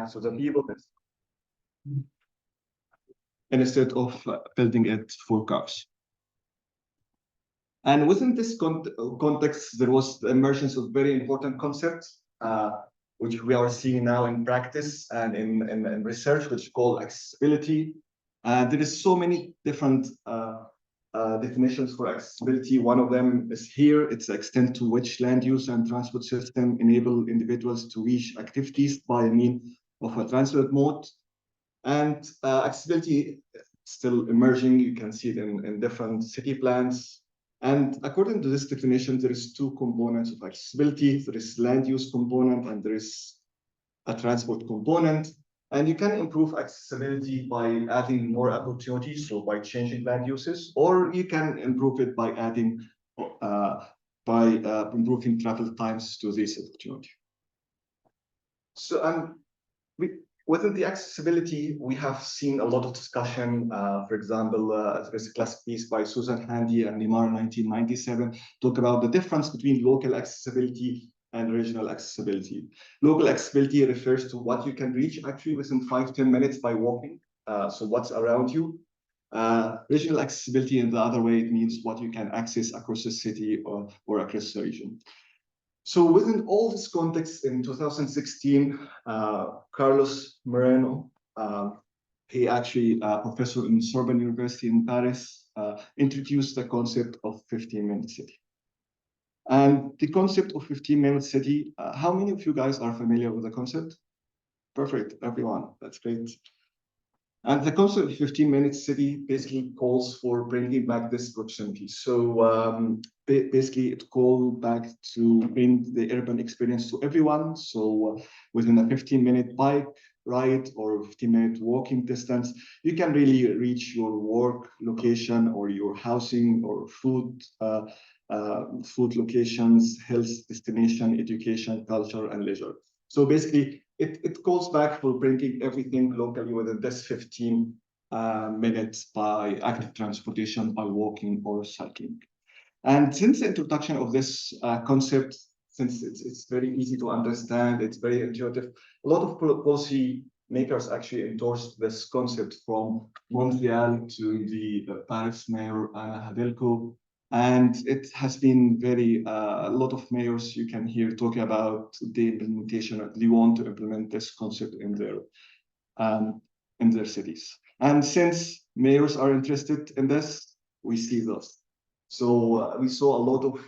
to the people instead of building it for cars. And within this context, there was the emergence of very important concepts, which we are seeing now in practice and in research, which is called accessibility. And there is so many different definitions for accessibility. One of them is here. It's the extent to which land use and transport system enable individuals to reach activities by means of a transport mode. And accessibility is still emerging. You can see it in different city plans. And according to this definition, there is two components of accessibility. There is land use component and there is a transport component. And you can improve accessibility by adding more opportunities, so by changing land uses, or you can improve it by adding, improving travel times to this opportunity. So, within the accessibility, we have seen a lot of discussion. For example, there's a classic piece by Susan Handy and Limar 1997, talk about the difference between local accessibility and regional accessibility. Local accessibility refers to what you can reach actually within 5-10 minutes by walking, so what's around you. Regional accessibility in the other way, it means what you can access across the city or across the region. So within all this context, in 2016, Carlos Moreno, he actually a professor in Sorbonne University in Paris, introduced the concept of 15-minute city. And the concept of 15-minute city, how many of you guys are familiar with the concept? Perfect, everyone, that's great. And the concept of 15-minute city basically calls for bringing back this proximity. So basically it calls back to bring the urban experience to everyone. So within a 15-minute bike ride or 15-minute walking distance, you can really reach your work location or your housing or food locations, health destination, education, culture, and leisure. So basically, it calls back for bringing everything locally within this 15 minutes by active transportation, by walking or cycling. And since the introduction of this concept, since it's very easy to understand, it's very intuitive, a lot of policy makers actually endorsed this concept, from Montreal to the Paris mayor, Anna Hidalgo. And it has been a lot of mayors you can hear talking about the implementation. They want to implement this concept in their cities. And since mayors are interested in this, we see this. So we saw a lot of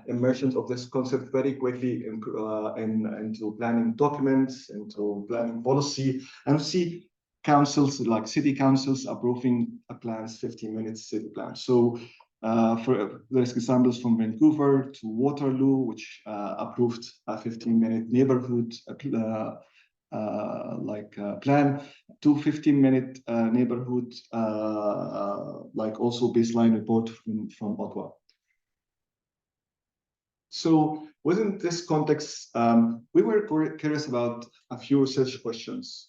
emergence of this concept very quickly into planning documents, into planning policy, and we see councils like city councils approving a plan's 15-minute city plan. So there's examples from Vancouver to Waterloo, which approved a 15-minute neighborhood plan, to 15-minute neighborhood, like also baseline report from Ottawa. So within this context, we were curious about a few research questions.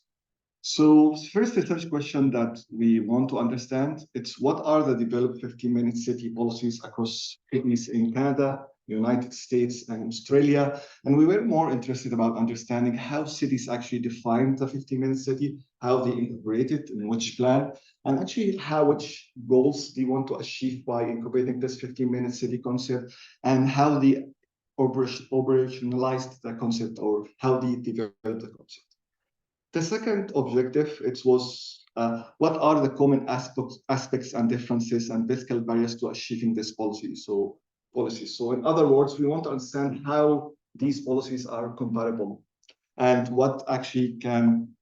So first research question that we want to understand, it's what are the developed 15-minute city policies across cities in Canada, United States, and Australia. And we were more interested about understanding how cities actually define the 15-minute city, how they integrate it, in which plan, and actually which goals they want to achieve by incorporating this 15-minute city concept, and how they operationalized the concept, or how they developed the concept. The second objective, it was what are the common aspects and differences and fiscal barriers to achieving this policy? So in other words, we want to understand how these policies are comparable, and what actually can,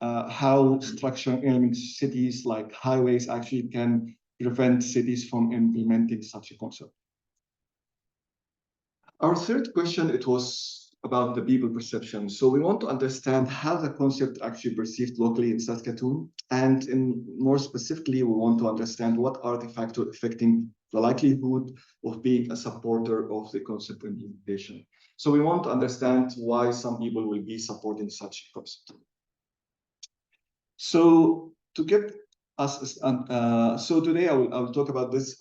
how structural elements, cities like highways actually can prevent cities from implementing such a concept. Our third question, it was about the people perception. So we want to understand how the concept actually perceived locally in Saskatoon, and more specifically, we want to understand what are the factors affecting the likelihood of being a supporter of the concept implementation. So we want to understand why some people will be supporting such a concept. So to get us, so today I will talk about this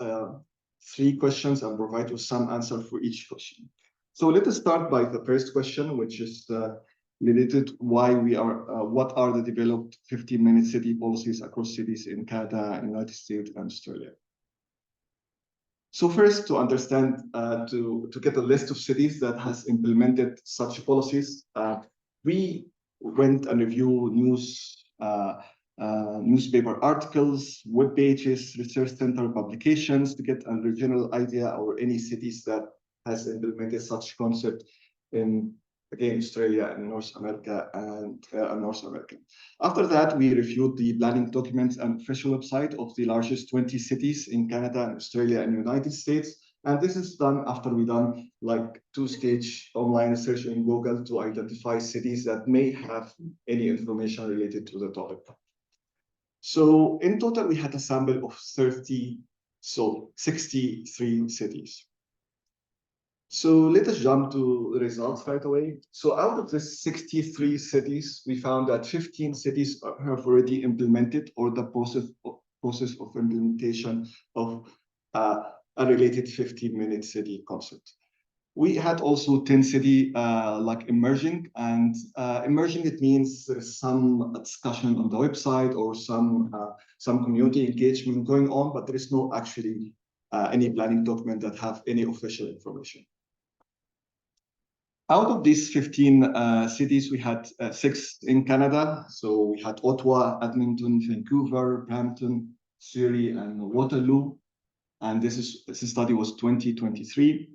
3 questions and provide you some answer for each question. So let us start by the first question, which is related why we are, what are the developed 15-minute city policies across cities in Canada, United States, and Australia. So first, to understand, to get a list of cities that has implemented such policies, we went and reviewed newspaper articles, web pages, research center publications to get a general idea or any cities that has implemented such concept in, again, Australia and North America and North America. After that, we reviewed the planning documents and official website of the largest 20 cities in Canada and Australia and United States. And this is done after we done like two-stage online research in Google to identify cities that may have any information related to the topic. So in total, we had a sample of 63 cities. So let us jump to the results right away. So out of the 63 cities, we found that 15 cities have already implemented or the process of implementation of a related 15-minute city concept. We had also 10 cities like emerging, and emerging, it means there is some discussion on the website or some community engagement going on, but there is no actually any planning document that have any official information. Out of these 15 cities, we had 6 in Canada. So we had Ottawa, Edmonton, Vancouver, Brampton, Surrey, and Waterloo. And this study was 2023.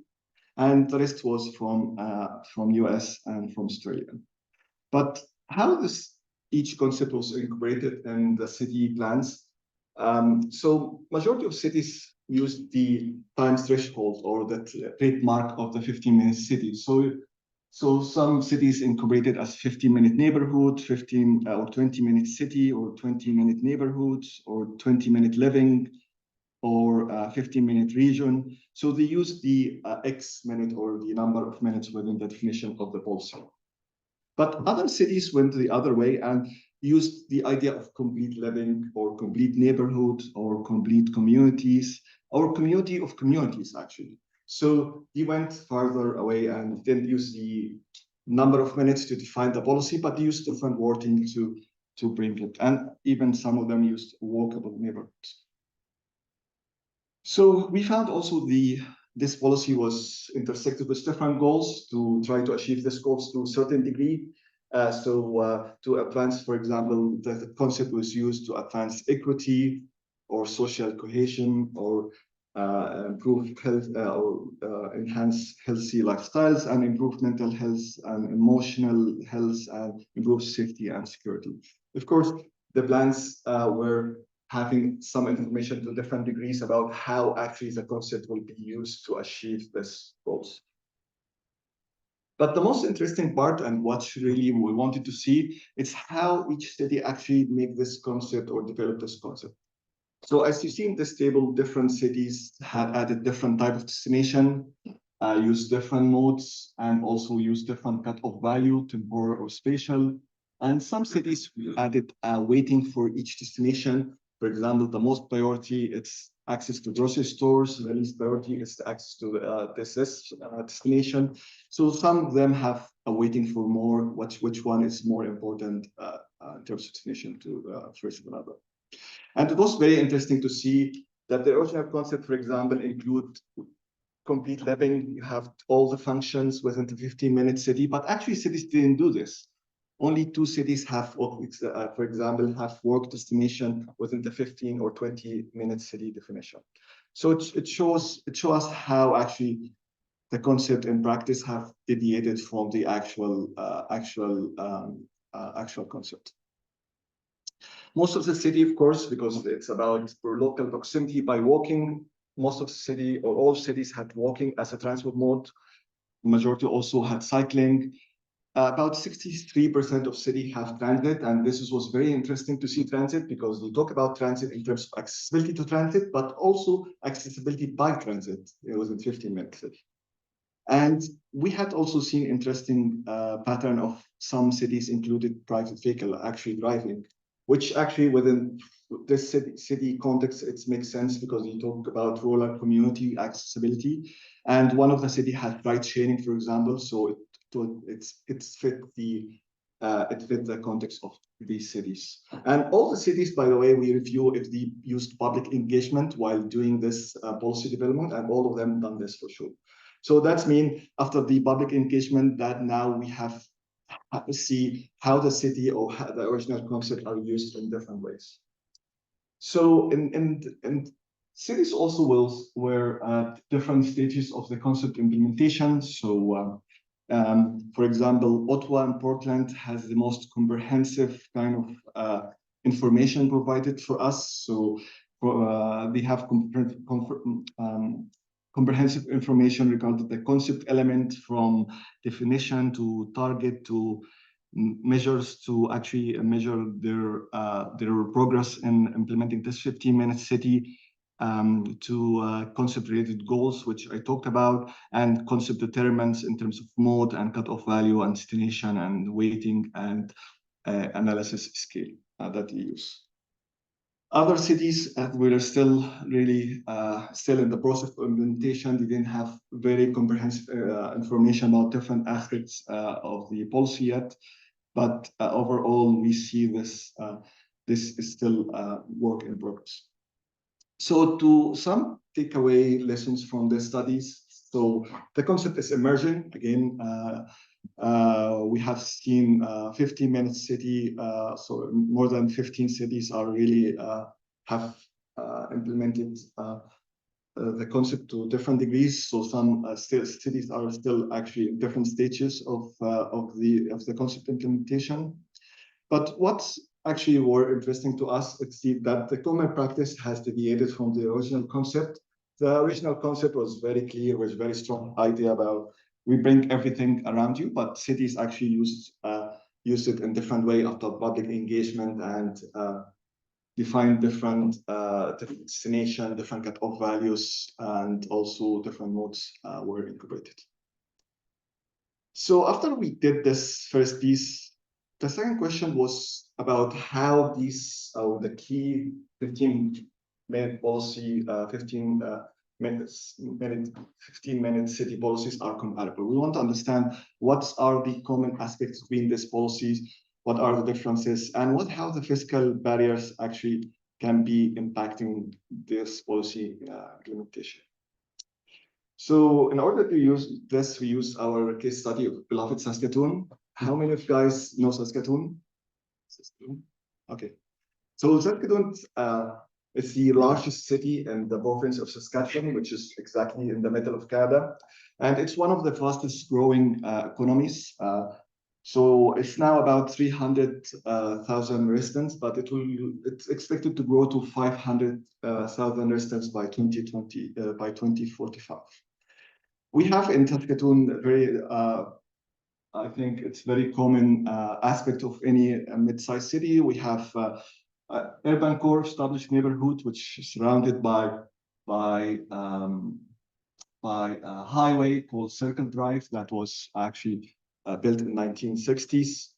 And the rest was from US and from Australia. But how each concept was incorporated in the city plans? So majority of cities use the time threshold or the trademark of the 15-minute city. So some cities incorporated as 15-minute neighborhood, 15 or 20-minute city, or 20-minute neighborhoods, or 20-minute living, or 15-minute region. So they use the X minute or the number of minutes within the definition of the policy. But other cities went the other way and used the idea of complete living or complete neighborhood or complete communities or community of communities, actually. So he went farther away and didn't use the number of minutes to define the policy, but used different wording to bring it. And even some of them used walkable neighborhoods. So we found also this policy was intersected with different goals to try to achieve this goals to a certain degree. To advance, for example, the concept was used to advance equity or social cohesion or improve health or enhance healthy lifestyles and improve mental health and emotional health and improve safety and security. Of course, the plans were having some information to different degrees about how actually the concept will be used to achieve this goals. But the most interesting part and what really we wanted to see is how each city actually make this concept or develop this concept. So as you see in this table, different cities had added different type of destination, used different modes, and also used different cut-off value, temporal or spatial. And some cities added waiting for each destination. For example, the most priority, it's access to grocery stores. The least priority is access to this destination. So some of them have a waiting for more, which one is more important in terms of destination to first of another. And it was very interesting to see that the original concept, for example, include complete living. You have all the functions within the 15-minute city, but actually cities didn't do this. Only 2 cities have, for example, have work destination within the 15 or 20-minute city definition. So it shows how actually the concept in practice have deviated from the actual concept. Most of the city, of course, because it's about local proximity by walking, most of the city or all cities had walking as a transport mode. Majority also had cycling. About 63% of cities have transit, and this was very interesting to see transit because we talk about transit in terms of accessibility to transit, but also accessibility by transit. It was in 15-minute city. And we had also seen interesting pattern of some cities included private vehicle actually driving, which actually within this city context, it makes sense because you talk about rural community accessibility. And one of the city had ride sharing, for example, so it fit the it fit the context of these cities. And all the cities, by the way, we review if they used public engagement while doing this policy development, and all of them done this for sure. So that's mean after the public engagement that now we have to see how the city or how the original concept are used in different ways. So in cities also were at different stages of the concept implementation. So for example, Ottawa and Portland has the most comprehensive kind of information provided for us. So they have comprehensive information regarding the concept element, from definition to target to measures to actually measure their progress in implementing this 15-minute city, to concept-related goals, which I talked about, and concept determinants in terms of mode and cutoff value and destination and weighting and analysis scale that you use. Other cities were still really still in the process of implementation. They didn't have very comprehensive information about different aspects of the policy yet. But overall, we see this this is still work in progress. So to some takeaway lessons from the studies. So the concept is emerging. Again, we have seen 15-minute city, so more than 15 cities are really have implemented the concept to different degrees. So some cities are still actually in different stages of the concept implementation. But what's actually more interesting to us is that the common practice has deviated from the original concept. The original concept was very clear, was very strong idea about we bring everything around you, but cities actually use it in different way after public engagement and define different destination, different cutoff values, and also different modes were incorporated. So after we did this first piece, the second question was about how these the key 15-minute policy, 15-minute city policies are compatible. We want to understand what are the common aspects between these policies, what are the differences, and how the fiscal barriers actually can be impacting this policy implementation. So in order to use this, we use our case study of beloved Saskatchewan. How many of you guys know Saskatchewan? Okay. So Saskatchewan is the largest city in the province of Saskatchewan, which is exactly in the middle of Canada. And it's one of the fastest growing economies. So it's now about 300,000 residents, but it's expected to grow to 500,000 residents by 2045. We have in Saskatchewan very, I think it's very common aspect of any mid-sized city. We have urban core established neighborhood, which is surrounded by a highway called Circle Drive that was actually built in 1960s,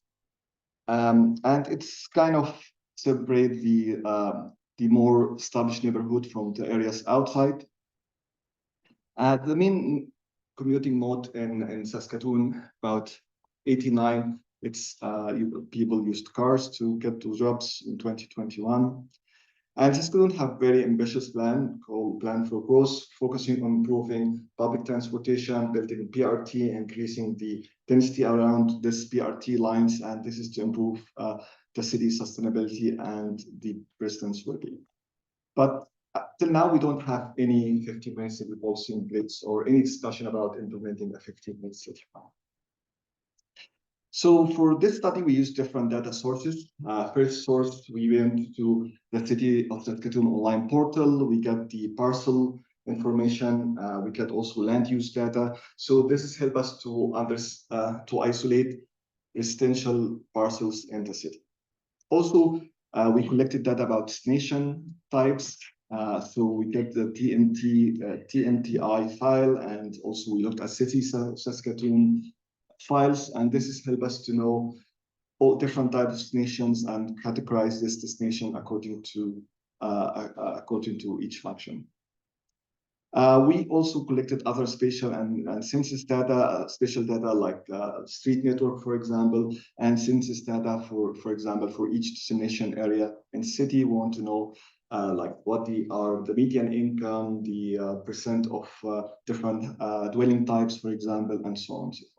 and it's kind of separate the more established neighborhood from the areas outside. The main commuting mode in Saskatchewan, about 89, it's people used cars to get to jobs in 2021. And Saskatchewan have very ambitious plan called Plan for Growth, focusing on improving public transportation, building PRT, increasing the density around this PRT lines, and this is to improve the city's sustainability and the residents' well-being. But till now, we don't have any 15-minute city policy in place or any discussion about implementing a 15-minute city plan. So for this study, we use different data sources. First source, we went to the City of Saskatchewan online portal. We get the parcel information. We get also land use data. So this has helped us to isolate residential parcels in the city. Also, we collected data about destination types. So we get the TNTI file, and also we looked at City Saskatchewan files, and this has helped us to know all different types of destinations and categorize this destination according to each function. We also collected other spatial and census data, spatial data like street network, for example, and census data for example, for each destination area in city. We want to know like what are the median income, the percent of different dwelling types, for example, and so on and so forth.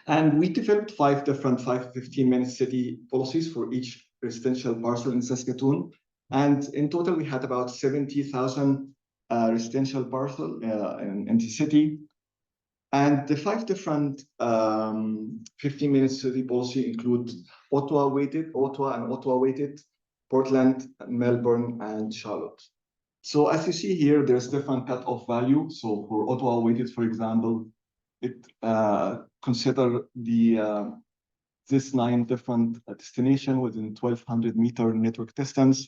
And we developed 15-minute city policies for each residential parcel in Saskatoon. And in total, we had about 70,000 residential parcel in the city. And the 5 different 15-minute city policy include Ottawa and Ottawa weighted, Portland, Melbourne, and Charlotte. So as you see here, there's different cut-off value. So for Ottawa weighted, for example, it consider this 9 different destination within 1,200-meter network distance.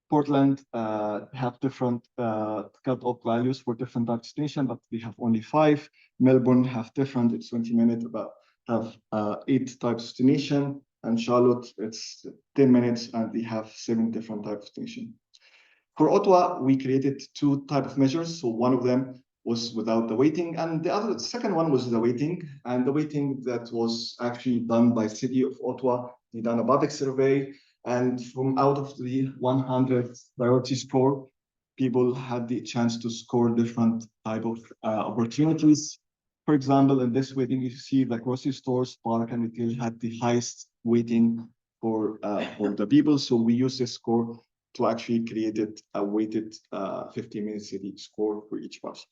Portland have different cut-off values for different destination, but we have only 5. Melbourne have different, it's 20 minutes, but have 8 types of destination. And Charlotte, it's 10 minutes, and we have 7 different types of destination. For Ottawa, we created 2 types of measures. So one of them was without the weighting, and the second one was the weighting. And the weighting that was actually done by City of Ottawa. They done a public survey, and from out of the 100 priority score, people had the chance to score different type of opportunities. For example, in this weighting, you see the grocery stores, park, and retail had the highest weighting for the people. So we use this score to actually create a weighted 15-minute city score for each parcel.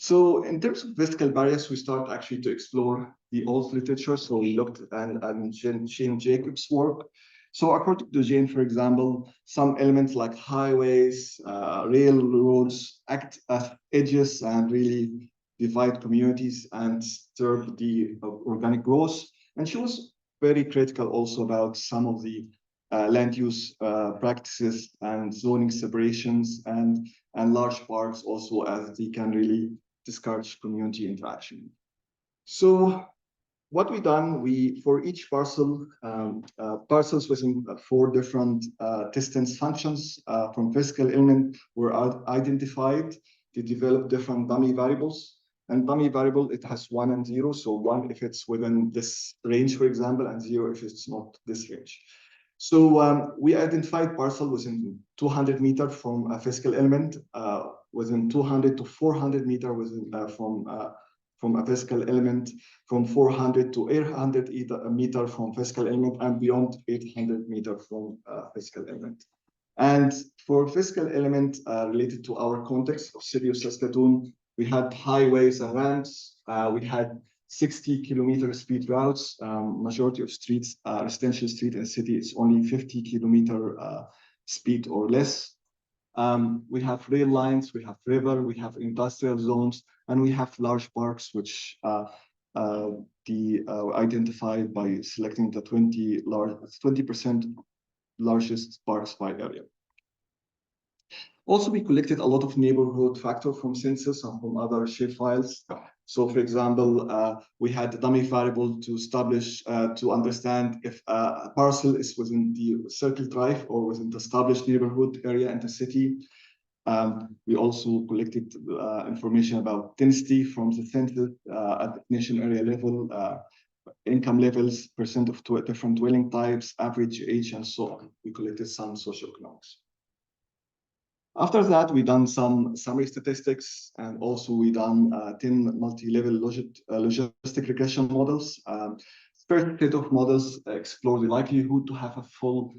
So in terms of physical barriers, we start actually to explore the old literature. So we looked at Jane Jacobs' work. So according to Jane, for example, some elements like highways, railroads act as edges and really divide communities and disturb the organic growth. And she was very critical also about some of the land use practices and zoning separations and large parks also, as they can really discourage community interaction. So what we done, for each parcel, parcels within 4 different distance functions from physical element were identified to develop different dummy variables. And dummy variable, it has 1 and 0. So 1 if it's within this range, for example, and 0 if it's not this range. So we identified parcel within 200 meters from a physical element, within 200 to 400 meters within from a physical element, from 400 to 800 meters from physical element, and beyond 800 meters from physical element. And for physical element related to our context of City of Saskatoon, we had highways and ramps. We had 60-kilometer speed routes. Majority of streets, residential street in city, is only 50-kilometer speed or less. We have rail lines, we have river, we have industrial zones, and we have large parks, which identified by selecting the 20% largest parks by area. Also, we collected a lot of neighborhood factor from census and from other shapefiles. So, for example, we had a dummy variable to establish, to understand if a parcel is within the circle drive or within the established neighborhood area in the city. We also collected information about density from the census at the nation area level, income levels, percent of different dwelling types, average age, and so on. We collected some socioeconomics. After that, we done some summary statistics, and also we done 10 multi-level logistic regression models. First set of models explore the likelihood to have a full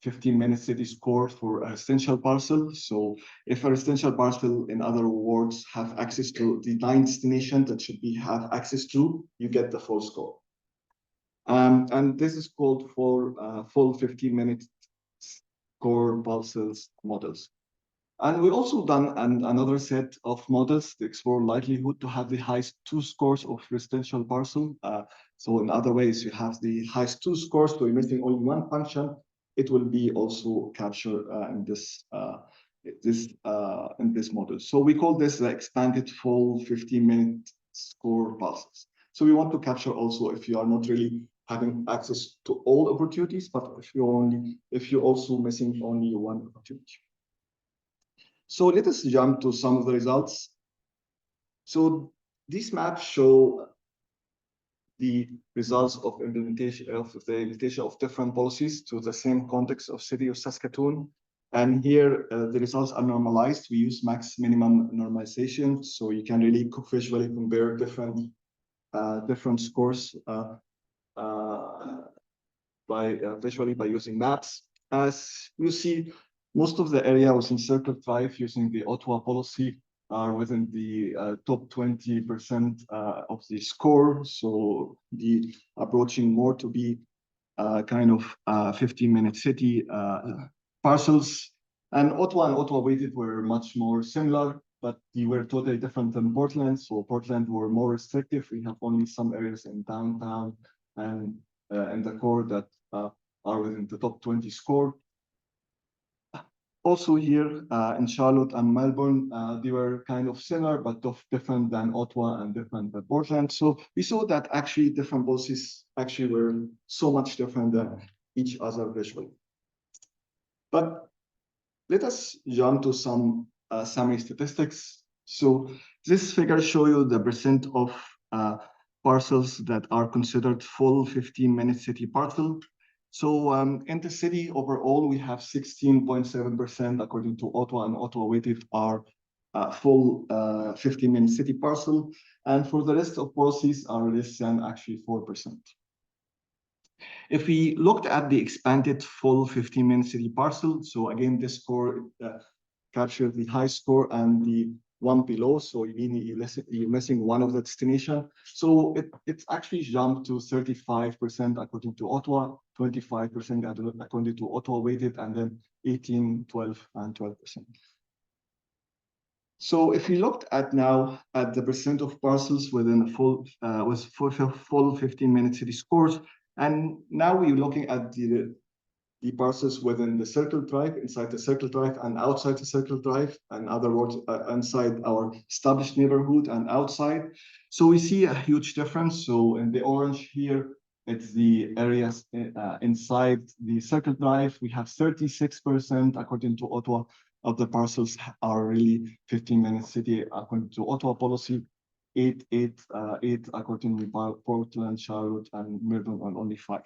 15-minute city score for a residential parcel. So if a residential parcel, in other words, have access to the 9 destinations that should have access to, you get the full score. And this is called for full 15-minute score pulses models. And we also done another set of models to explore likelihood to have the highest 2 scores of residential parcel. So in other ways, you have the highest 2 scores, so you're missing only 1 function. It will be also captured in this model. So we call this the expanded full 15-minute score pulses. So we want to capture also if you are not really having access to all opportunities, but if you're also missing only one opportunity. So let us jump to some of the results. So these maps show the results of the implementation of different policies to the same context of city of Saskatoon. And here the results are normalized. We use max minimum normalization, so you can really visually compare different scores visually by using maps. As you see, most of the area within Circle Drive using the Ottawa policy are within the top 20% of the score. So the approaching more to be kind of 15-minute city parcels. And Ottawa weighted were much more similar, but they were totally different than Portland. So Portland were more restrictive. We have only some areas in downtown and in the core that are within the top 20 score. Also here in Charlotte and Melbourne, they were kind of similar, but different than Ottawa and different than Portland. So we saw that actually different policies actually were so much different than each other visually. But let us jump to some summary statistics. So this figure shows you the percent of parcels that are considered full 15-minute city parcel. So in the city overall, we have 16.7% according to Ottawa, and Ottawa weighted are full 15-minute city parcel. And for the rest of policies are less than actually 4%. If we looked at the expanded full 15-minute city parcel, so again, this score captures the high score and the one below, so you're missing one of the destination. So it's actually jumped to 35% according to Ottawa, 25% according to Ottawa weighted, and then 18, 12, and 12%. So if we looked at now at the percent of parcels within a full 15-minute city scores, and now we're looking at the parcels within the Circle Drive, inside the Circle Drive, and outside the Circle Drive, in other words, inside our established neighborhood and outside. So we see a huge difference. So in the orange here, it's the areas inside the Circle Drive. We have 36% according to Ottawa of the parcels are really 15-minute city according to Ottawa policy. 8 according to Portland, Charlotte, and Melbourne are only 5.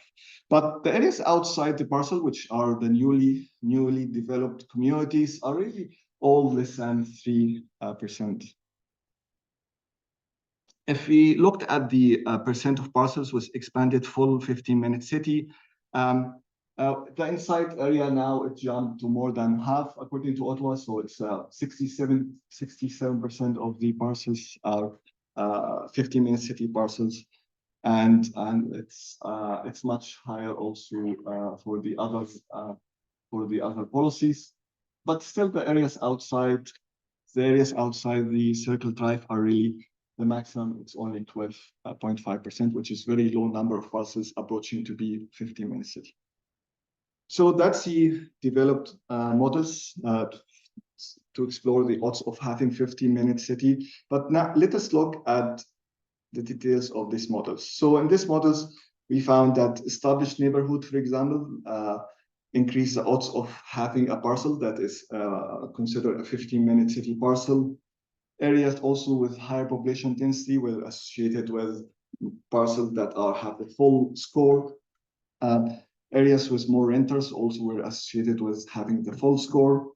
But the areas outside the parcel, which are the newly developed communities, are really all less than 3%. If we looked at the percent of parcels with expanded full 15-minute city, the inside area now it jumped to more than half according to Ottawa. So it's 67% of the parcels are 15-minute city parcels, and it's much higher also for the other policies. But still, the areas outside the Circle Drive are really the maximum. It's only 12.5%, which is very low number of parcels approaching to be 15-minute city. So that's the developed models to explore the odds of having 15-minute city. But now let us look at the details of these models. So in these models, we found that established neighborhood, for example, increase the odds of having a parcel that is considered a 15-minute city parcel. Areas also with higher population density were associated with parcels that have the full score. Areas with more renters also were associated with having the full score.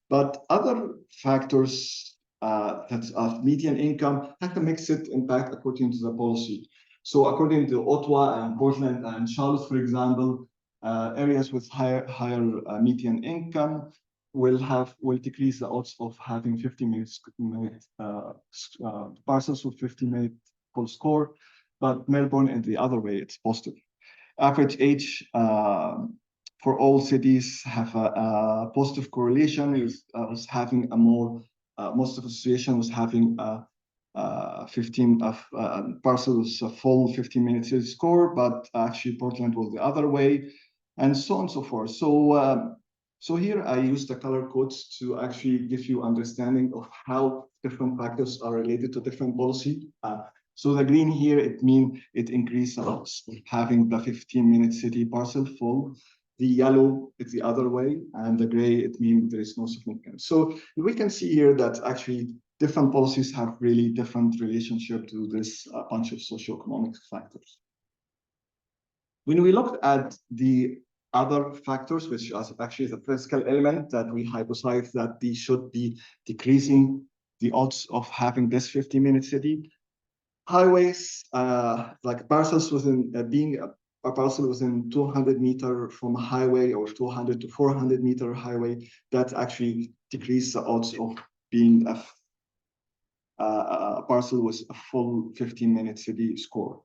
But other factors that are median income have a mixed impact according to the policy. So according to Ottawa and Portland and Charlotte, for example, areas with higher median income will decrease the odds of having 15-minute parcels with 15-minute full score. But Melbourne, in the other way, it's positive. Average age for all cities have a positive correlation. Was having a more most of the association was having 15 parcels a full 15-minute city score, but actually Portland was the other way, and so on and so forth. So here I use the color codes to actually give you understanding of how different factors are related to different policy. So the green here, it means it increases having the 15-minute city parcel full. The yellow is the other way, and the gray, it means there is no significance. So we can see here that actually different policies have really different relationship to this bunch of socioeconomic factors. When we looked at the other factors, which is actually the physical element, that we hypothesize that these should be decreasing the odds of having this 50-minute city. Highways, like parcels within being a parcel within 200 meter from a highway or 200 to 400 meter highway, that actually decrease the odds of being a parcel with a full 15-minute city score.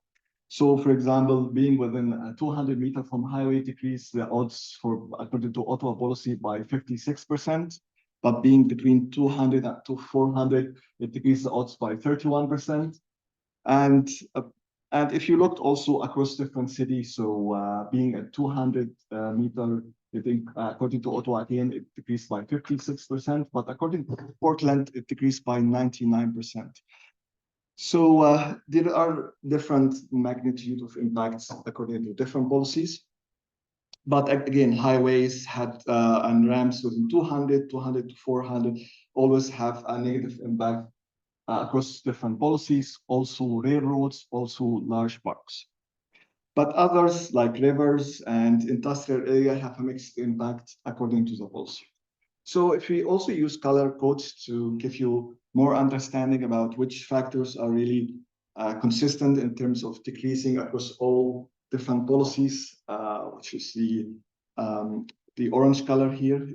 So, for example, being within 200 meters from highway decrease the odds for, according to Ottawa policy, by 56%. But being between 200 to 400, it decreases the odds by 31%. And if you looked also across different cities, so being at 200 meter, I think according to Ottawa again, it decreased by 56%, but according to Portland, it decreased by 99%. So there are different magnitude of impacts according to different policies. But again, highways had and ramps within 200 to 400 always have a negative impact across different policies, also railroads, also large parks. But others like rivers and industrial area have a mixed impact according to the policy. So if we also use color codes to give you more understanding about which factors are really consistent in terms of decreasing across all different policies, which is the orange color here,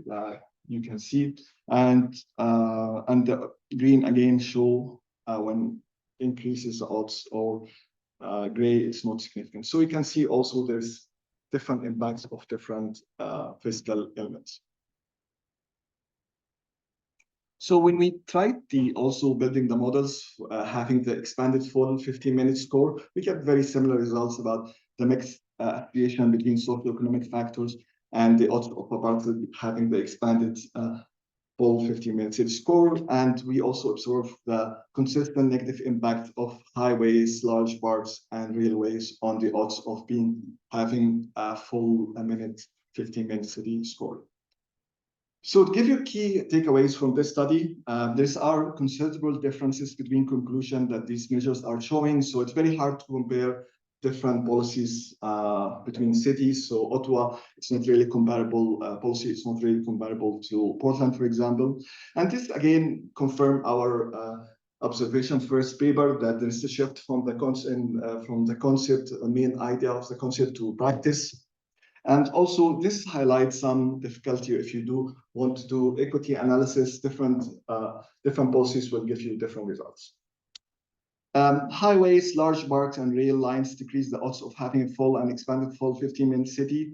you can see, and the green again show when increases the odds, or gray it's not significant. So you can see also there's different impacts of different physical elements. So when we tried also building the models, having the expanded full 15-minute score, we get very similar results about the mixed affiliation between socioeconomic factors and the odds of a parcel having the expanded full 15-minute city score. And we also observe the consistent negative impact of highways, large parks, and railways on the odds of having a full 15-minute city score. So to give you key takeaways from this study, there are considerable differences between conclusion that these measures are showing. So it's very hard to compare different policies between cities. So Ottawa, it's not really comparable policy. It's not really comparable to Portland, for example. And this again confirmed our observation first paper that there is a shift from the concept, main idea of the concept to practice. And also this highlights some difficulty if you do want to do equity analysis, different policies will give you different results. Highways, large parks, and rail lines decrease the odds of having a full and expanded full 15-minute city.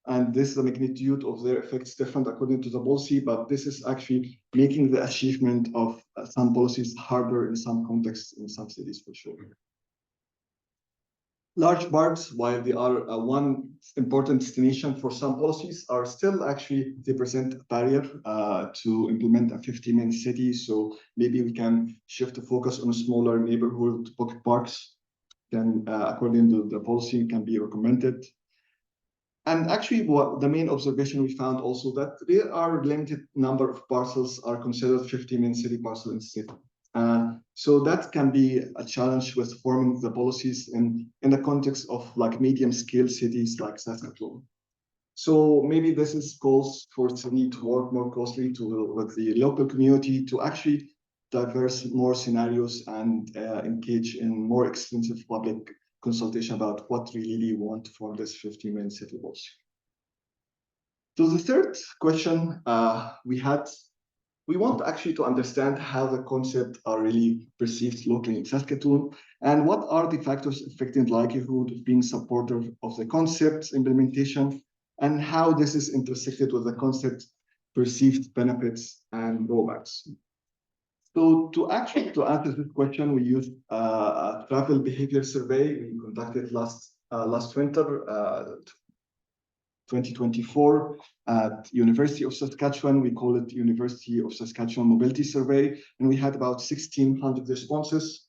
And this is the magnitude of their effects different according to the policy, but this is actually making the achievement of some policies harder in some contexts in some cities for sure. Large parks, while they are one important destination for some policies, are still actually, they present a barrier to implement a 15-minute city. So maybe we can shift the focus on smaller neighborhood pocket parks, then according to the policy can be recommended. And actually, what the main observation we found also that there are limited number of parcels are considered 15-minute city parcel in city. So that can be a challenge with forming the policies in the context of like medium scale cities like Saskatchewan. So maybe this is calls for the need to work more closely with the local community to actually diverse more scenarios and engage in more extensive public consultation about what really we want for this 15-minute city policy. So the third question we want actually to understand how the concepts are really perceived locally in Saskatoon, and what are the factors affecting the likelihood of being supportive of the concept's implementation, and how this is intersected with the concept's perceived benefits and drawbacks. So to answer this question, we used a travel behavior survey we conducted last winter, 2024 at University of Saskatchewan. We call it University of Saskatchewan Mobility Survey, and we had about 1,600 responses.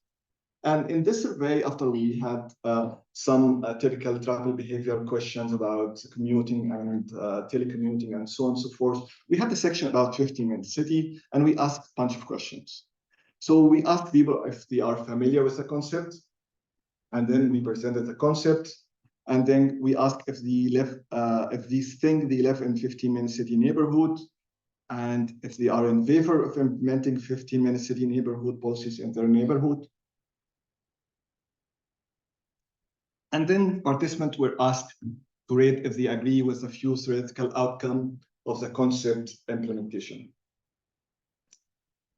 And in this survey, after we had some typical travel behavior questions about commuting and telecommuting and so on and so forth, we had a section about 15-minute city, and we asked a bunch of questions. So we asked people if they are familiar with the concept, and then we presented the concept, and then we asked if they think they live in 15-minute city neighborhood, and if they are in favor of implementing 15-minute city neighborhood policies in their neighborhood. And then participants were asked to rate if they agree with a few theoretical outcomes of the concept implementation.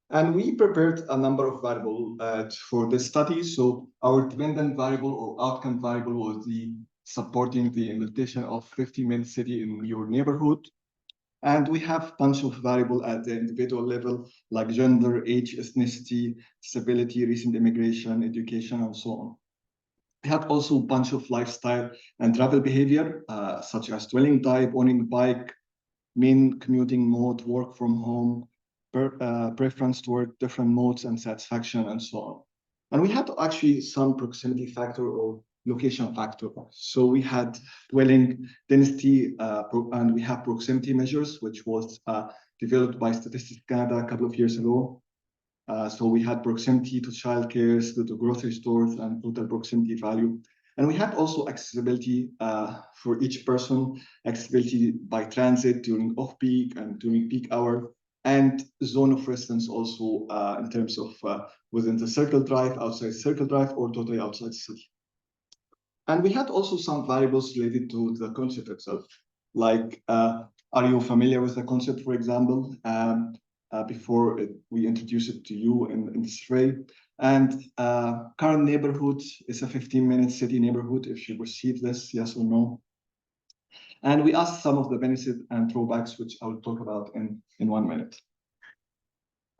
And we prepared a number of variables for this study. So our dependent variable or outcome variable was the supporting the implementation of 15-minute city in your neighborhood. And we have a bunch of variables at the individual level, like gender, age, ethnicity, disability, recent immigration, education, and so on. We had also a bunch of lifestyle and travel behavior, such as dwelling type, owning a bike, main commuting mode, work from home, preference toward different modes and satisfaction, and so on. And we had actually some proximity factor or location factor. So we had dwelling density, and we have proximity measures, which was developed by Statistics Canada a couple of years ago. So we had proximity to childcare, to grocery stores, and total proximity value. And we had also accessibility for each person, accessibility by transit during off-peak and during peak hour, and zone of residence also in terms of within the circle drive, outside circle drive, or totally outside the city. And we had also some variables related to the concept itself, like are you familiar with the concept, for example, before we introduce it to you in this survey. And current neighborhood is a 15-minute city neighborhood, if you receive this, yes or no. And we asked some of the benefits and drawbacks, which I will talk about in 1 minute.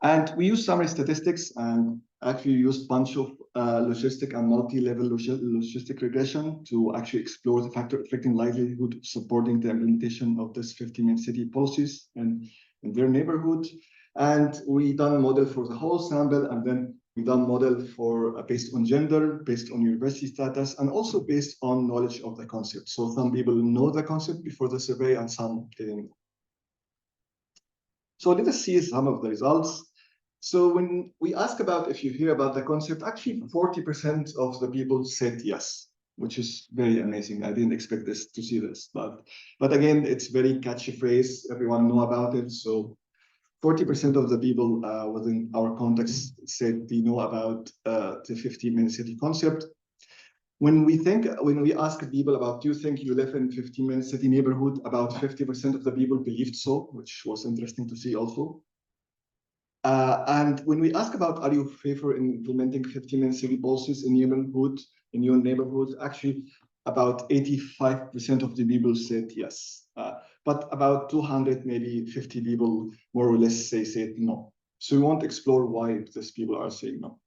And we use summary statistics and actually use a bunch of logistic and multi-level logistic regression to actually explore the factor affecting livelihood, supporting the implementation of this 15-minute city policies in their neighborhood. And we done a model for the whole sample, and then we done model for based on gender, based on university status, and also based on knowledge of the concept. So some people know the concept before the survey, and some didn't. So let us see some of the results. So when we ask about if you hear about the concept, actually 40% of the people said yes, which is very amazing. I didn't expect to see this, but again, it's very catchy phrase. Everyone know about it. So 40% of the people within our context said they know about the 15-minute city concept. When we ask people about, do you think you live in 15-minute city neighborhood, about 50% of the people believed so, which was interesting to see also. And when we ask about, are you in favor in implementing 15-minute city policies in your neighborhood, actually about 85% of the people said yes. But about 200, maybe 50 people more or less said no. So we want to explore why these people are saying no.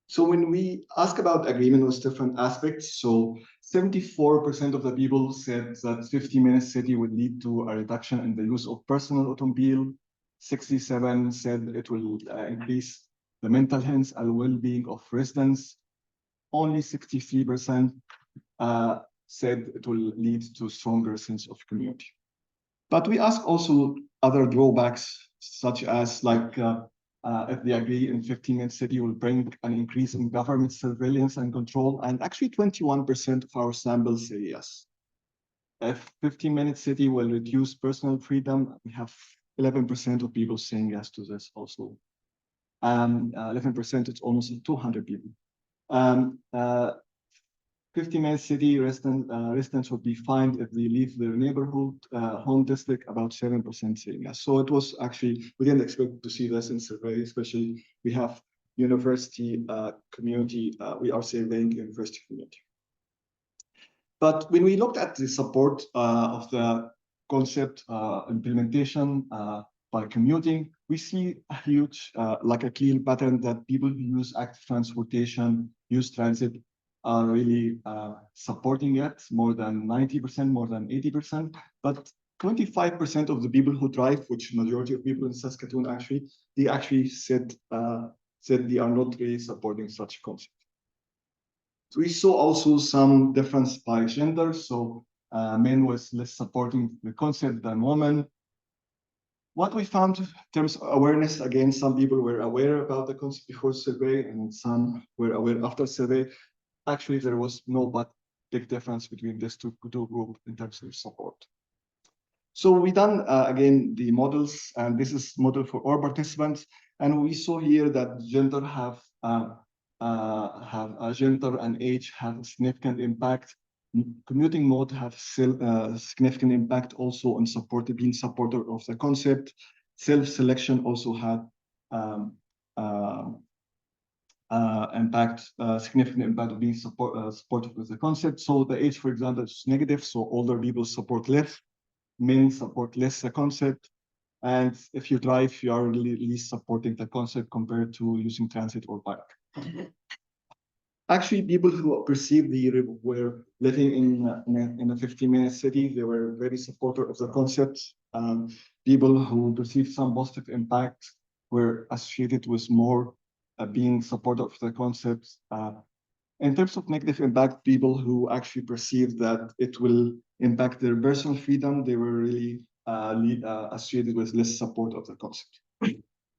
So when we ask about agreement with different aspects, so 74% of the people said that 15-minute city would lead to a reduction in the use of personal automobile. 67 said it will increase the mental health and well-being of residents. Only 63% said it will lead to stronger sense of community. But we ask also other drawbacks, such as like if they agree in 15-minute city will bring an increase in government surveillance and control, and actually 21% of our samples say yes. If 15-minute city will reduce personal freedom, we have 11% of people saying yes to this also. 11%, it's almost 200 people. 15-minute city residents would be fined if they leave their neighborhood, home district, about 7% saying yes. So it was actually, we didn't expect to see this in survey, especially we have university community, we are surveying university community. But when we looked at the support of the concept implementation by commuting, we see a huge, like a clear pattern that people who use active transportation, use transit, are really supporting it, more than 90%, more than 80%. But 25% of the people who drive, which majority of people in Saskatchewan actually, they actually said they are not really supporting such concept. We saw also some difference by gender. So men was less supporting the concept than women. What we found in terms of awareness, again, some people were aware about the concept before survey and some were aware after survey. Actually, there was no but big difference between these two groups in terms of support. So we done, again, the models, and this is model for all participants. And we saw here that gender gender and age have a significant impact. Commuting mode have significant impact also on being supporter of the concept. Self-selection also had significant impact of being supportive with the concept. So the age, for example, is negative, so older people support less. Men support less the concept. And if you drive, you are least supporting the concept compared to using transit or bike. Actually, people who perceived were living in a 15-minute city, they were very supportive of the concept. People who perceived some positive impact were associated with more being supportive of the concept. In terms of negative impact, people who actually perceived that it will impact their personal freedom, they were really associated with less support of the concept.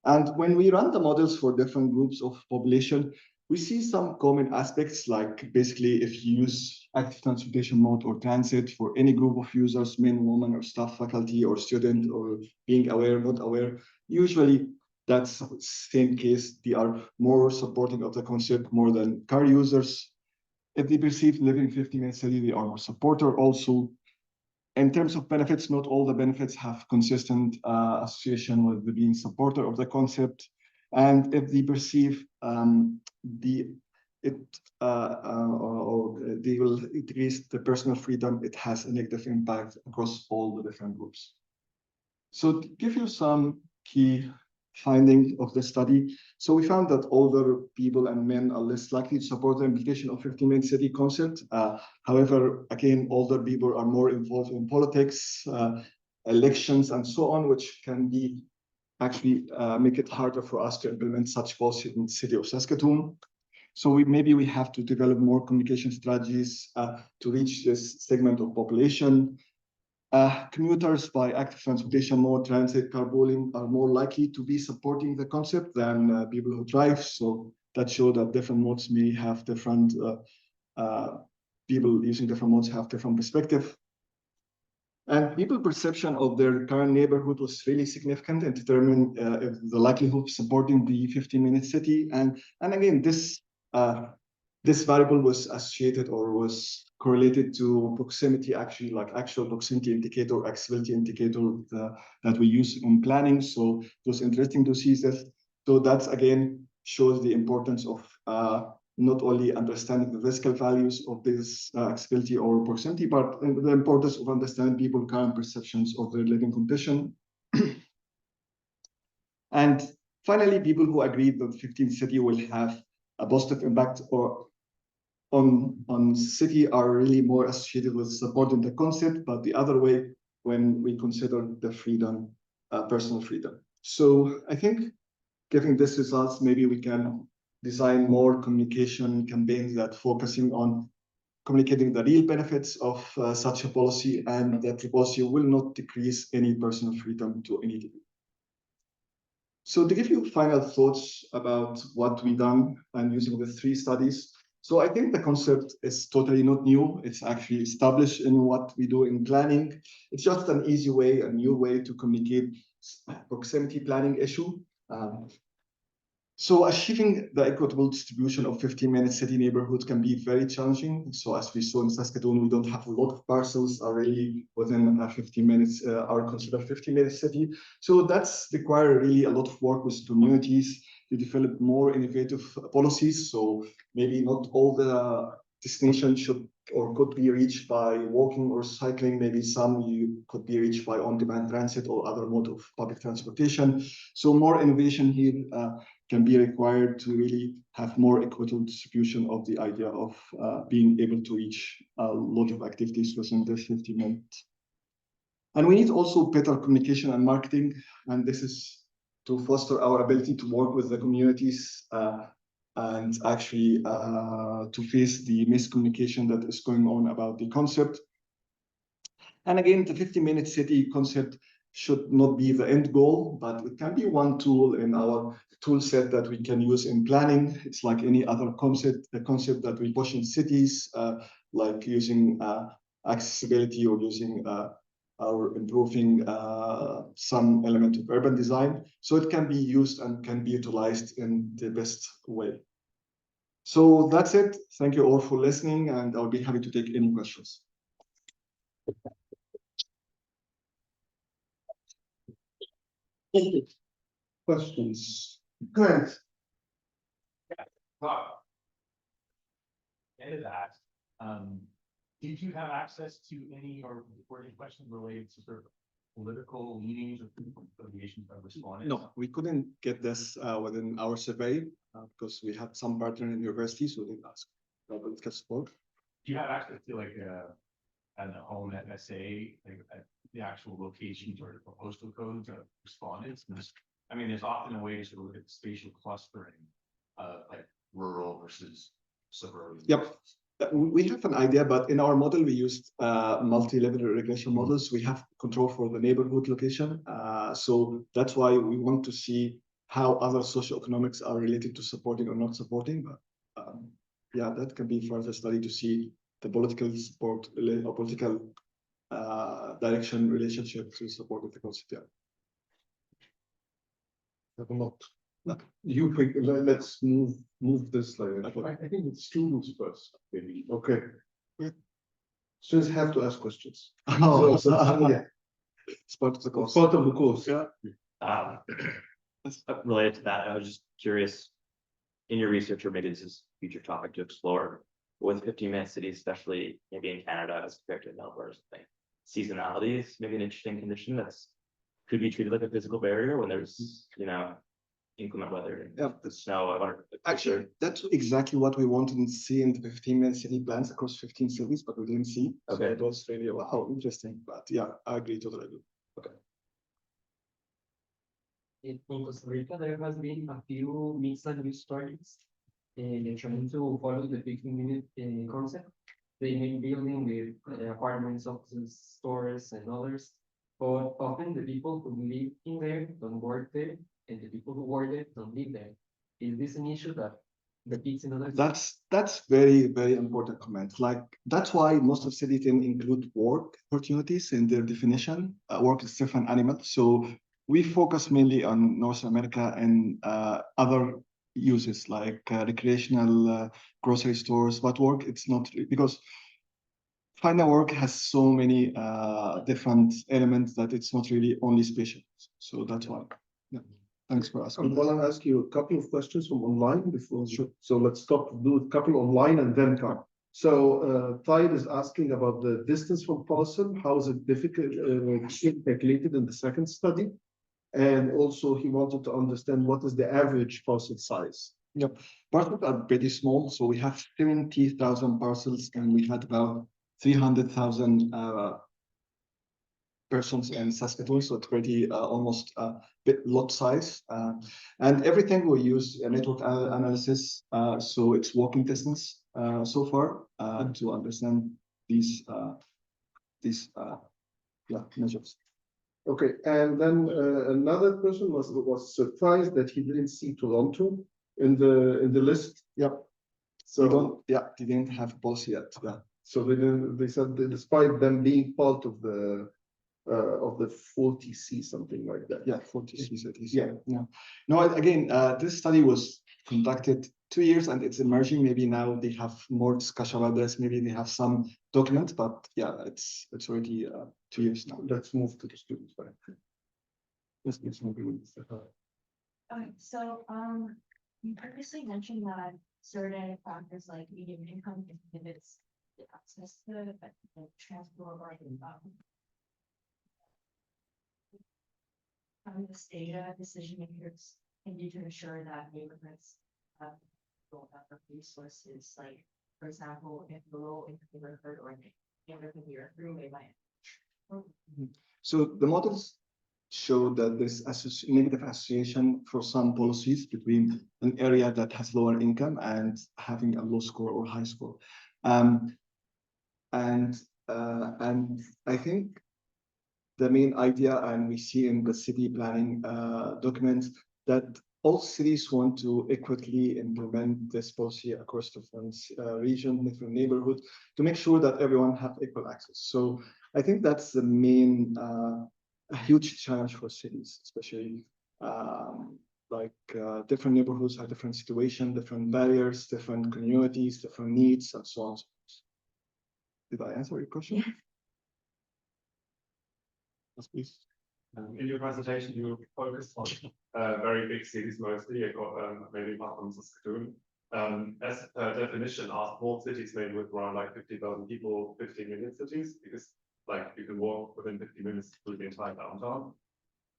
And when we run the models for different groups of population, we see some common aspects, like basically if you use active transportation mode or transit for any group of users, men, women, or staff, faculty, or student, or being aware, not aware, usually that's the same case. They are more supporting of the concept more than car users. If they perceive living 15-minute city, they are more supporter also. In terms of benefits, not all the benefits have consistent association with the being supporter of the concept. And if they perceive they will increase the personal freedom, it has a negative impact across all the different groups. So to give you some key findings of the study, so we found that older people and men are less likely to support the implementation of 15-minute city concept. However, again, older people are more involved in politics, elections, and so on, which can be actually make it harder for us to implement such policy in the city of Saskatoon. So maybe we have to develop more communication strategies to reach this segment of population. Commuters by active transportation mode, transit, carpooling are more likely to be supporting the concept than people who drive. So that shows that different modes may have different, people using different modes have different perspective. And people perception of their current neighborhood was really significant in determining the likelihood of supporting the 15-minute city. And again, this variable was associated or was correlated to proximity, actually, like actual proximity indicator, accessibility indicator that we use in planning. So it was interesting to see this. So that again shows the importance of not only understanding the physical values of this accessibility or proximity, but the importance of understanding people's current perceptions of their living condition. And finally, people who agreed that 15th city will have a positive impact on city are really more associated with supporting the concept, but the other way when we consider the freedom, personal freedom. So I think given these results, maybe we can design more communication campaigns that focusing on communicating the real benefits of such a policy, and that the policy will not decrease any personal freedom to any degree. So to give you final thoughts about what we've done and using the 3 studies. So I think the concept is totally not new. It's actually established in what we do in planning. It's just an easy way, a new way to communicate proximity planning issue. So achieving the equitable distribution of 15-minute city neighborhoods can be very challenging. So as we saw in Saskatoon, we don't have a lot of parcels are really within 15 minutes, are considered 15-minute city. So that's require really a lot of work with communities to develop more innovative policies. So maybe not all the destinations should or could be reached by walking or cycling. Maybe some you could be reached by on-demand transit or other mode of public transportation. So more innovation here can be required to really have more equitable distribution of the idea of being able to reach a lot of activities within the 50 minutes. And we need also better communication and marketing. And this is to foster our ability to work with the communities and actually to face the miscommunication that is going on about the concept. And again, the 15-minute city concept should not be the end goal, but it can be one tool in our tool set that we can use in planning. It's like any other concept, the concept that we push in cities, like using accessibility or using or improving some element of urban design. So it can be used and can be utilized in the best way. So that's it. Thank you all for listening, and I'll be happy to take any questions. Questions? Grant. Into that, did you have access to any or any questions related to sort of political leanings or affiliations of respondents? No, we couldn't get this within our survey because we had some partner in university, so they asked political support. Do you have access to like an home FSA, like the actual locations or postal codes of respondents? I mean, there's often a way to sort of look at spatial clustering of like rural versus suburban. Yep. We have an idea, but in our model, we used multi-level regression models. We have control for the neighborhood location. So that's why we want to see how other socioeconomics are related to supporting or not supporting. But yeah, that can be further study to see the political support or political direction relationship to support of the concept. Yeah. Have a lot. You pick, let's move this slide. I think it's students first, maybe. Okay. Yeah. Students have to ask questions. Oh, Yeah. It's part of the course. Part of the course. Yeah. Related to that, I was just curious, in your research, or maybe this is a future topic to explore, with 15-minute cities, especially maybe in Canada as compared to Melbourne or something, seasonality is maybe an interesting condition that's could be treated like a physical barrier when there's, you know, inclement weather, Yeah. the snow. I wonder. Actually, that's exactly what we wanted to see in the 15-minute city plans across 15 cities, but we didn't see. Okay. So it was really, wow, interesting. But yeah, I agree, totally agree. Okay. In Costa Rica, there has been a few mixed and use stories trying to follow the 15-minute concept. They may be building with apartments, offices, stores, and others. But often the people who live in there don't work there, and the people who work there don't live there. Is this an issue that repeats in other? That's very, very important comment. Like that's why most of cities didn't include work opportunities in their definition. Work is different animal. So we focus mainly on North America and other uses like recreational grocery stores, but work it's not because final work has so many different elements that it's not really only spatial. So that's why. Yeah. Thanks for asking. I want to ask you a couple of questions from online before. Sure. So let's stop, do a couple online and then come. So Tide is asking about the distance from parcel. How is it difficult calculated in the second study? And also he wanted to understand what is the average parcel size. Yep. Parcels are pretty small. So we have 70,000 parcels and we had about 300,000 persons in Saskatchewan, so it's pretty almost bit lot size. And everything we use network analysis, so it's walking distance so far to understand these measures. Okay, and then another person was surprised that he didn't see Toronto in the list. Yep. So they didn't have a policy yet. Yeah. So they said that despite them being part of the 40C, something like that. Yeah, 40C cities. Yeah. No, again, this study was conducted 2 years and it's emerging. Maybe now they have more discussion about this. Maybe they have some documents, but yeah, it's already 2 years now. Let's move to the students. Yes, please. Okay, so you previously mentioned that certain factors like medium income inhibits the access to the transport or this data decision makers can do to ensure that neighborhoods have resources, like for example, if the low income neighborhood or neighborhood near a freeway might. So the models, show that there's negative association for some policies between an area that has lower income and having a low score or high score. And I think the main idea, and we see in the city planning documents, that all cities want to equitably implement this policy across different regions, different neighborhoods, to make sure that everyone have equal access. So I think that's the main, a huge challenge for cities, especially different neighborhoods have different situations, different barriers, different communities, different needs, and so on. Did I answer your question? Yeah. Yes, please. In your presentation, you focused on very big cities mostly, maybe apart from Saskatoon. As a definition, are small cities made with around like 50,000 people, 15-minute cities? Because like you can walk within 50 minutes through the entire downtown.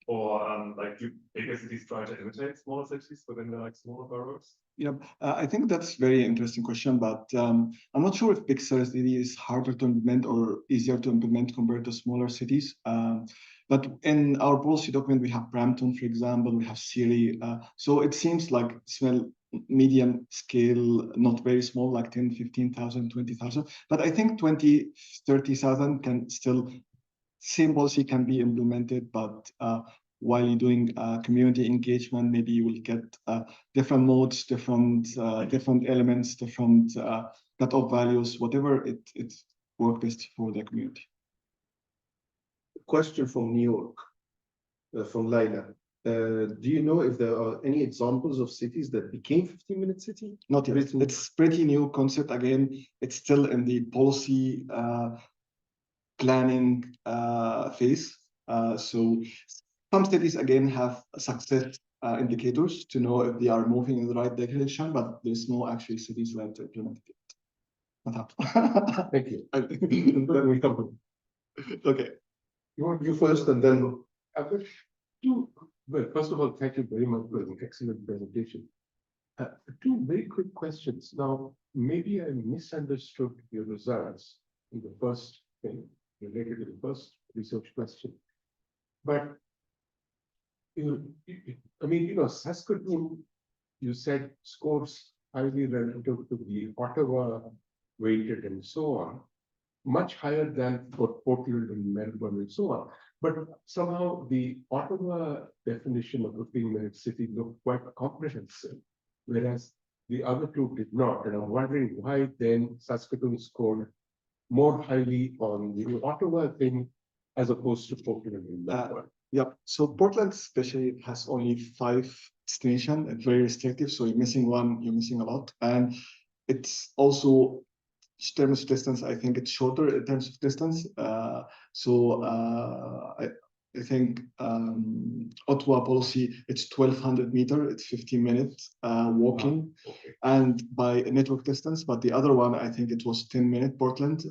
Or like do bigger cities try to imitate smaller cities within the like smaller boroughs? Yeah, I think that's a very interesting question, but I'm not sure if big city is harder to implement or easier to implement compared to smaller cities. But in our policy document, we have Brampton, for example, we have CIRRELT. So it seems like small, medium scale, not very small, like 10, 15,000, 20,000. But I think 20, 30,000 can still, same policy can be implemented, but while you're doing community engagement, maybe you will get different modes, different elements, different cut-off values, whatever it works best for the community. Question from New York, from Laila. Do you know if there are any examples of cities that became 15-minute city? Not yet. It's pretty new concept. Again, it's still in the policy planning phase. So some cities again have success indicators to know if they are moving in the right direction, but there's no actually cities that implement it. Not happened. Thank you. Then we come. Okay. You first, and then I've got two. Well, first of all, thank you very much for an excellent presentation. Two very quick questions. Now, maybe I misunderstood your results in the first thing related to the first research question. But I mean, Saskatoon, you said scores highly relative to the Ottawa weighted and so on, much higher than for Portland and Melbourne and so on. But somehow the Ottawa definition of 15-minute city looked quite comprehensive, whereas the other two did not. And I'm wondering why then Saskatoon scored more highly on the Ottawa thing as opposed to Portland and Melbourne. Yeah, so Portland especially has only 5 destinations. It's very restrictive, so you're missing one, you're missing a lot. And it's also, in terms of distance, I think it's shorter in terms of distance. I think Ottawa policy, it's 1,200 meters, it's 15 minutes walking, and by network distance. But the other one, I think it was 10 minutes, Portland.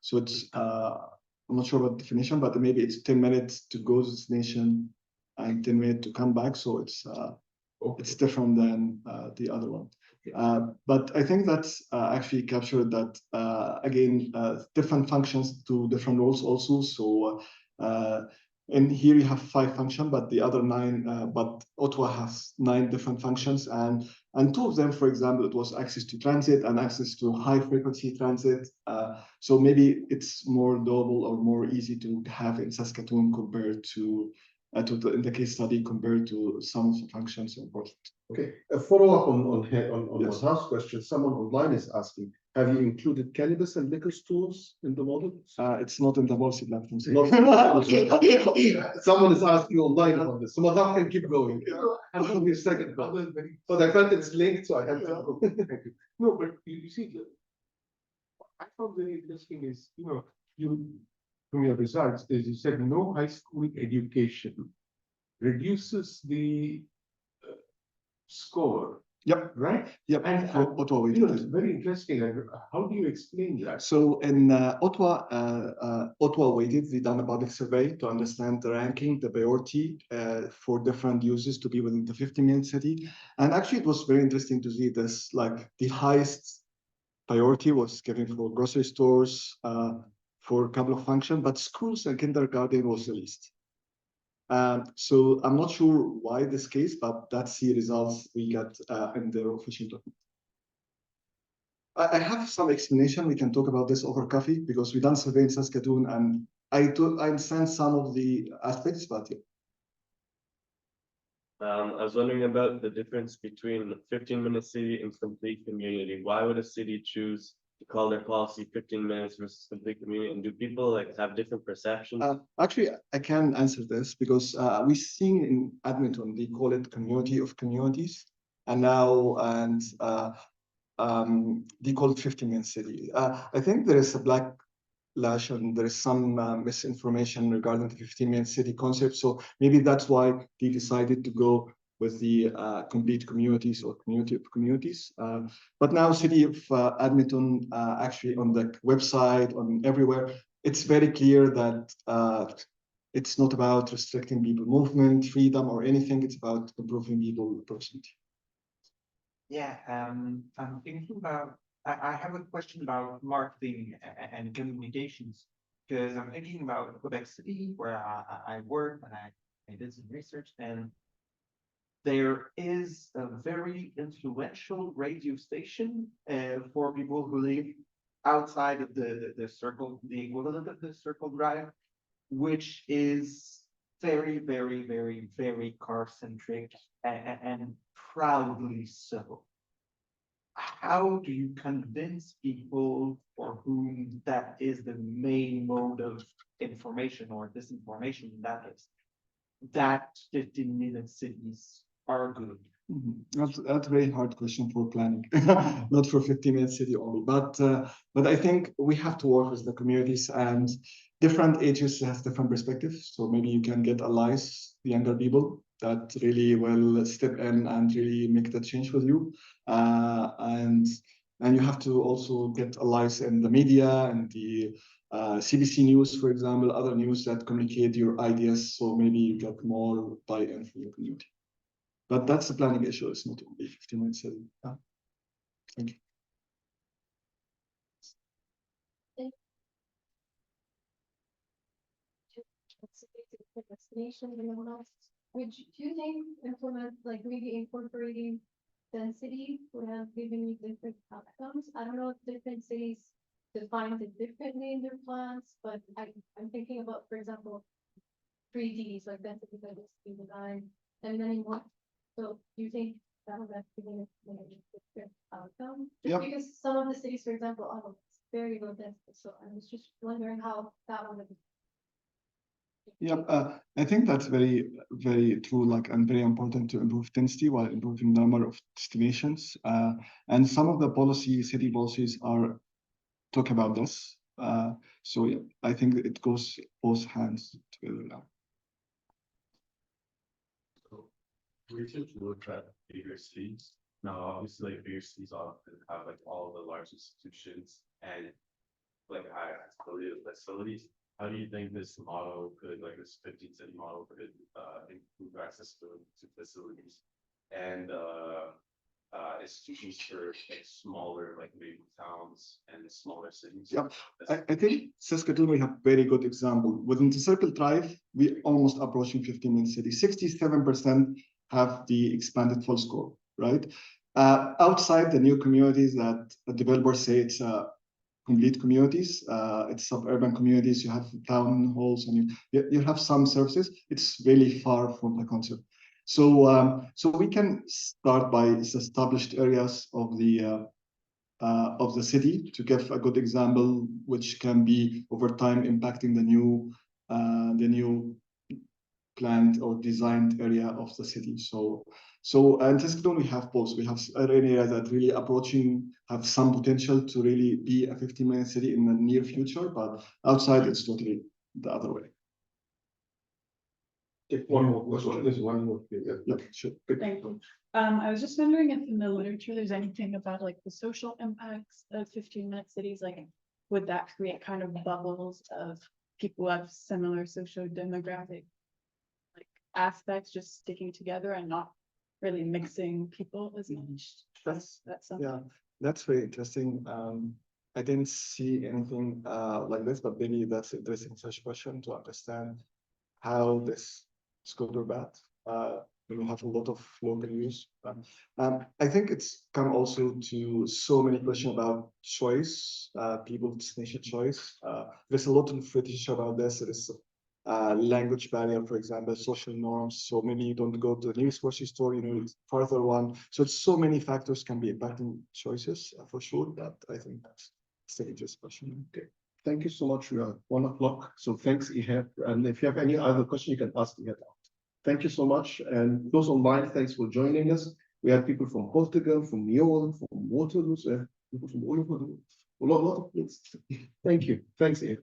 So it's, I'm not sure about the definition, but maybe it's 10 minutes to go to the destination and 10 minutes to come back. So it's different than the other one. But I think that's actually captured that, again, different functions to different roles also. So in here you have 5 functions, but the other 9, but Ottawa has 9 different functions. And 2 of them, for example, it was access to transit and access to high frequency transit. So maybe it's more doable or more easy to have in Saskatoon compared to in the case study compared to some functions in Portland. okay, a follow-up on Yes. Mazhar's question. Someone online is asking, have you included cannabis and liquor stores in the model? It's not in the policy platform. Someone is asking online about this. So Mazhar can keep going. And then we second. But I felt it's linked, so I had to go. Thank you. No, but you see, I found very interesting is, you from your results, as you said, no high school education reduces the score. Yep. Right? Yep. And Ottawa it's very interesting. And how do you explain that? So in Ottawa, Ottawa weighted, they done a public survey to understand the ranking, the priority for different users to be within the 15-minute city. And actually, it was very interesting to see this, like the highest priority was given for grocery stores, for a couple of functions, but schools and kindergarten was the least. So I'm not sure why this case, but that's the results we got in the official document. I have some explanation. We can talk about this over coffee because we done survey in Saskatoon, and I understand some of the aspects, but yeah. I was wondering about the difference between 15-minute city and complete community. Why would a city choose to call their policy 15 minutes versus complete community? And do people like have different perceptions? Actually, I can answer this because we've seen in Edmonton, they call it community of communities, and now they call it 15-minute city. I think there is a backlash and there is some misinformation regarding the 15-minute city concept. So maybe that's why they decided to go with the complete communities or community of communities. But now City of Edmonton, actually on the website, on everywhere, it's very clear that it's not about restricting people movement, freedom, or anything. It's about improving people proximity. Yeah, I'm thinking about, I have a question about marketing and communications, because I'm thinking about Quebec City, where I work and I did some research, and there is a very influential radio station for people who live outside of the circle, the equivalent of the circle drive, which is very, very, very, very car-centric and proudly so. How do you convince people for whom that is the main mode of information or disinformation in that case, that 15-minute cities are good? That's a very hard question for planning, not for 15-minute city only. But I think we have to work with the communities, and different ages has different perspectives. So maybe you can get allies, the younger people that really will step in and really make that change with you. And you have to also get allies in the media and the CBC News, for example, other news that communicate your ideas. So maybe you get more buy-in from your community. But that's a planning issue. It's not only 15-minute city. Thank you. Destination, would you think implement like maybe incorporating density would have given you different outcomes? I don't know if different cities define it differently in their plans, but I'm thinking about, for example, 3Ds like density by density design, and then what? So do you think that would have given a different outcome? Just Yep. because some of the cities, for example, are very low density, so I was just wondering how that would have. Yeah, I think that's very, very true, like, and very important to improve density while improving the number of destinations. And some of the city policies are talk about this. So yeah, I think it goes both hands together now. So we should look at bigger cities. Now, obviously, like bigger cities often have like all the large institutions and like high facilities. How do you think this model could, like this 15-city model, could improve access to facilities and institutions for like smaller, like maybe towns and smaller cities? Yeah, I think Saskatoon, we have very good example. Within the Circle Drive, we almost approaching 15-minute city. 67% have the expanded full scope, right? Outside the new communities that the developers say it's complete communities, it's suburban communities, you have town halls, and you have some services. It's really far from the concept. So we can start by established areas of the city to give a good example, which can be over time impacting the new planned or designed area of the city. So in Saskatoon, we have both. We have areas that really approaching have some potential to really be a 15-minute city in the near future, but outside it's totally the other way. Take one more question. There's one more. Yeah, sure. Thank you. I was just wondering if in the literature there's anything about like the social impacts of 15-minute cities, like would that create kind of bubbles of people who have similar socio-demographic like aspects just sticking together and not really mixing people as much? That's something. Yeah, that's very interesting. I didn't see anything like this, but maybe that's interesting such question to understand how this it's good or bad. We have a lot of local use. I think it's come also to so many questions about choice, people destination choice. There's a lot of literature about this. There is language barrier, for example, social norms. So many don't go to the nearest grocery store, it's further one. So it's so many factors can be impacting choices for sure. But I think that's the biggest question. Okay. Thank you so much. We are 1 o'clock. So thanks, Ehab. And if you have any other question, you can ask Ehab. Thank you so much. And those online, thanks for joining us. We had people from Portugal, from New York, from Waterloo, people from all over the world. A lot of places. Thank you. Thanks, Ehab.